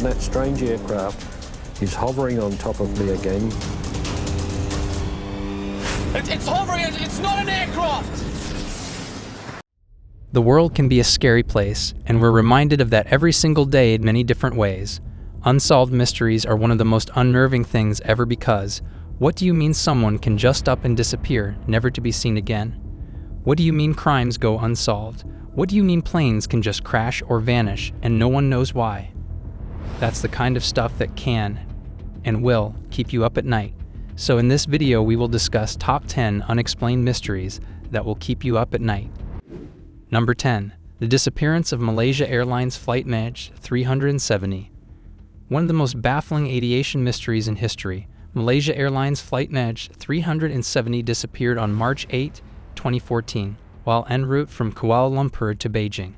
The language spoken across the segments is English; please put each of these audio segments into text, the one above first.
that strange aircraft is hovering on top of me again. It's hovering, it's not an aircraft! The world can be a scary place, and we're reminded of that every single day in many different ways. Unsolved mysteries are one of the most unnerving things ever because, what do you mean someone can just up and disappear, never to be seen again? What do you mean crimes go unsolved? What do you mean planes can just crash or vanish and no one knows why? That's the kind of stuff that can and will keep you up at night. So in this video we will discuss top 10 unexplained mysteries that will keep you up at night. Number 10. The disappearance of Malaysia Airlines Flight MH370. One of the most baffling aviation mysteries in history, Malaysia Airlines Flight MH370 disappeared on March 8, 2014, while en route from Kuala Lumpur to Beijing.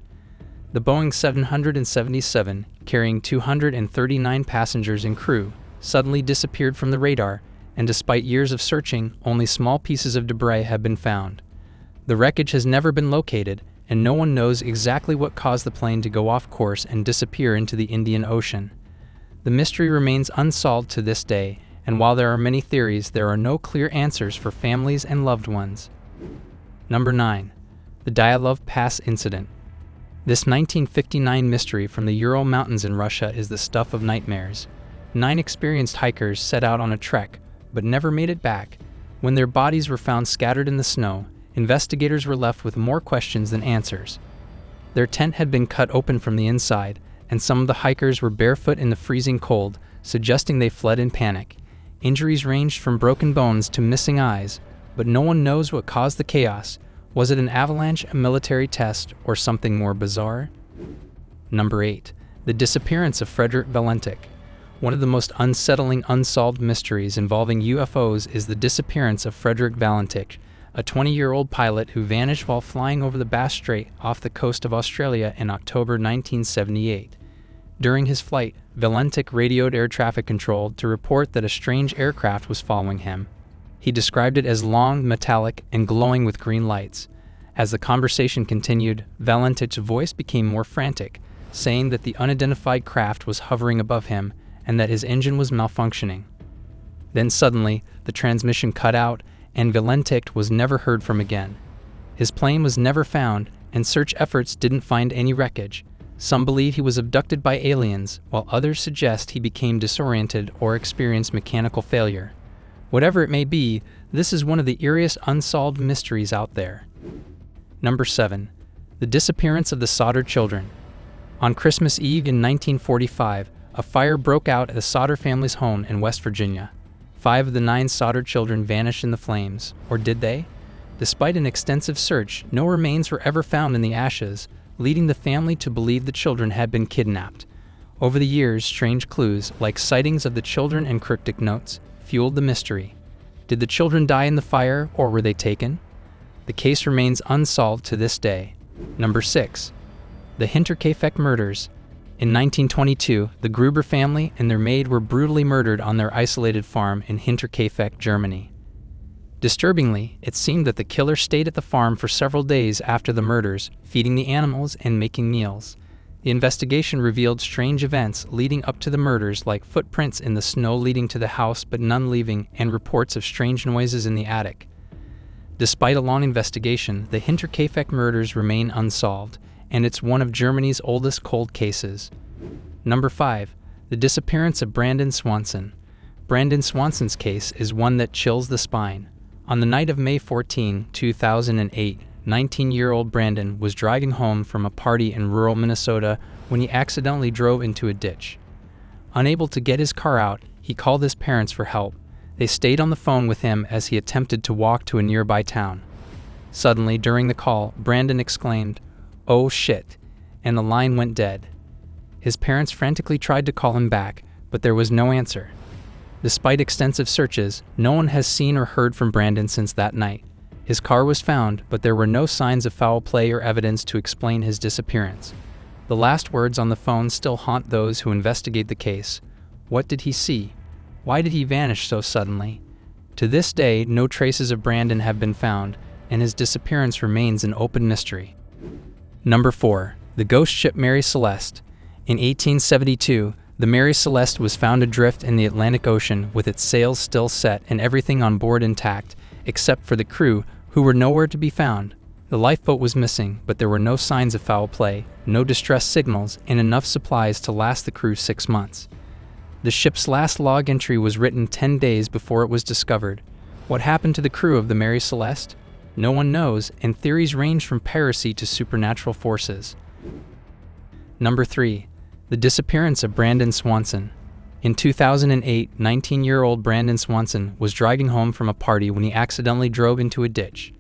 The Boeing 777, carrying 239 passengers and crew, suddenly disappeared from the radar, and despite years of searching, only small pieces of debris have been found. The wreckage has never been located, and no one knows exactly what caused the plane to go off course and disappear into the Indian Ocean. The mystery remains unsolved to this day, and while there are many theories, there are no clear answers for families and loved ones. Number 9. The Dyatlov Pass Incident. This 1959 mystery from the Ural Mountains in Russia is the stuff of nightmares. 9 experienced hikers set out on a trek, but never made it back. When their bodies were found scattered in the snow, investigators were left with more questions than answers. Their tent had been cut open from the inside, and some of the hikers were barefoot in the freezing cold, suggesting they fled in panic. Injuries ranged from broken bones to missing eyes, but no one knows what caused the chaos. Was it an avalanche, a military test, or something more bizarre? Number 8. The disappearance of Frederick Valentik. One of the most unsettling unsolved mysteries involving UFOs is the disappearance of Frederick Valentik, a 20-year-old pilot who vanished while flying over the Bass Strait off the coast of Australia in October 1978. During his flight, Valentik radioed air traffic control to report that a strange aircraft was following him. He described it as long, metallic, and glowing with green lights. As the conversation continued, Valentik's voice became more frantic, saying that the unidentified craft was hovering above him and that his engine was malfunctioning. Then suddenly, the transmission cut out, and Valentik was never heard from again. His plane was never found, and search efforts didn't find any wreckage. Some believe he was abducted by aliens, while others suggest he became disoriented or experienced mechanical failure. Whatever it may be, this is one of the eeriest unsolved mysteries out there. Number 7. The disappearance of the Sodder Children. On Christmas Eve in 1945, a fire broke out at the Sodder family's home in West Virginia. 5 of the 9 Sodder children vanished in the flames, or did they? Despite an extensive search, no remains were ever found in the ashes, leading the family to believe the children had been kidnapped. Over the years, strange clues, like sightings of the children and cryptic notes, fueled the mystery. Did the children die in the fire, or were they taken? The case remains unsolved to this day. Number 6. The Hinterkaifeck murders. In 1922, the Gruber family and their maid were brutally murdered on their isolated farm in Hinterkaifeck, Germany. Disturbingly, it seemed that the killer stayed at the farm for several days after the murders, feeding the animals and making meals. The investigation revealed strange events leading up to the murders, like footprints in the snow leading to the house but none leaving, and reports of strange noises in the attic. Despite a long investigation, the Hinterkaifeck murders remain unsolved, and it's one of Germany's oldest cold cases. Number 5. The disappearance of Brandon Swanson. Brandon Swanson's case is one that chills the spine. On the night of May 14, 2008, 19-year-old Brandon was driving home from a party in rural Minnesota when he accidentally drove into a ditch. Unable to get his car out, he called his parents for help. They stayed on the phone with him as he attempted to walk to a nearby town. Suddenly, during the call, Brandon exclaimed, "Oh shit," and the line went dead. His parents frantically tried to call him back, but there was no answer. Despite extensive searches, no one has seen or heard from Brandon since that night. His car was found, but there were no signs of foul play or evidence to explain his disappearance. The last words on the phone still haunt those who investigate the case. What did he see? Why did he vanish so suddenly? To this day, no traces of Brandon have been found, and his disappearance remains an open mystery. Number 4. The ghost ship Mary Celeste. In 1872, The Mary Celeste was found adrift in the Atlantic Ocean with its sails still set and everything on board intact, except for the crew, who were nowhere to be found. The lifeboat was missing, but there were no signs of foul play, no distress signals, and enough supplies to last the crew 6 months. The ship's last log entry was written 10 days before it was discovered. What happened to the crew of the Mary Celeste? No one knows, and theories range from piracy to supernatural forces. Number 3. The disappearance of Brandon Swanson. In 2008, 19-year-old Brandon Swanson was driving home from a party when he accidentally drove into a ditch.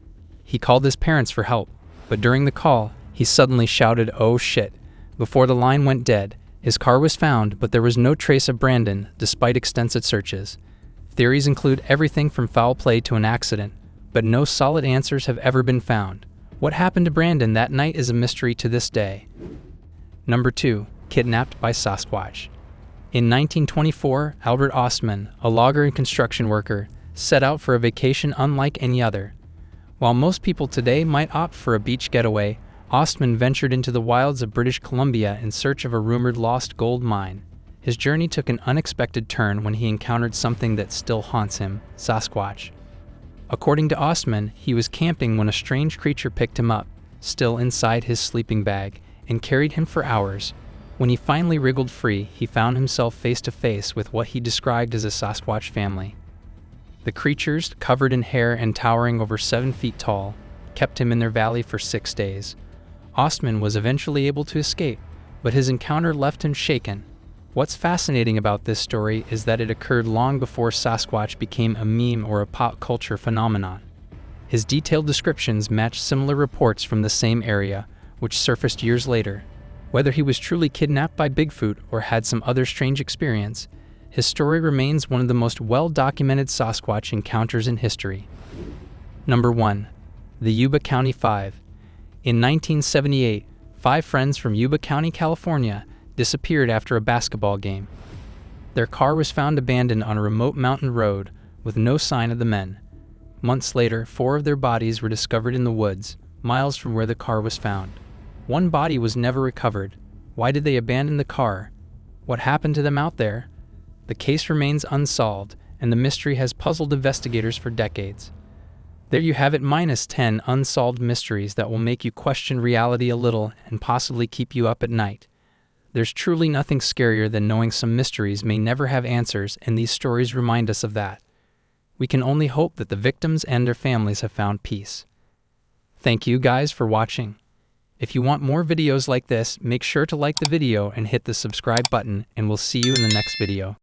He called his parents for help, but during the call, he suddenly shouted, "Oh shit," before the line went dead. His car was found, but there was no trace of Brandon, despite extensive searches. Theories include everything from foul play to an accident, but no solid answers have ever been found. What happened to Brandon that night is a mystery to this day. Number 2. Kidnapped by Sasquatch. In 1924, Albert Ostman, a logger and construction worker, set out for a vacation unlike any other. While most people today might opt for a beach getaway, Ostman ventured into the wilds of British Columbia in search of a rumored lost gold mine. His journey took an unexpected turn when he encountered something that still haunts him: Sasquatch. According to Ostman, he was camping when a strange creature picked him up, still inside his sleeping bag, and carried him for hours. When he finally wriggled free, he found himself face to face with what he described as a Sasquatch family. The creatures, covered in hair and towering over 7 feet tall, kept him in their valley for 6 days. Ostman was eventually able to escape, but his encounter left him shaken. What's fascinating about this story is that it occurred long before Sasquatch became a meme or a pop culture phenomenon. His detailed descriptions match similar reports from the same area, which surfaced years later. Whether he was truly kidnapped by Bigfoot or had some other strange experience, his story remains one of the most well-documented Sasquatch encounters in history. Number 1. The Yuba County Five. In 1978, 5 friends from Yuba County, California, disappeared after a basketball game. Their car was found abandoned on a remote mountain road with no sign of the men. Months later, 4 of their bodies were discovered in the woods, miles from where the car was found. One body was never recovered. Why did they abandon the car? What happened to them out there? The case remains unsolved, and the mystery has puzzled investigators for decades. There you have it, minus 10 unsolved mysteries that will make you question reality a little and possibly keep you up at night. There's truly nothing scarier than knowing some mysteries may never have answers, and these stories remind us of that. We can only hope that the victims and their families have found peace. Thank you guys for watching. If you want more videos like this, make sure to like the video and hit the subscribe button, and we'll see you in the next video.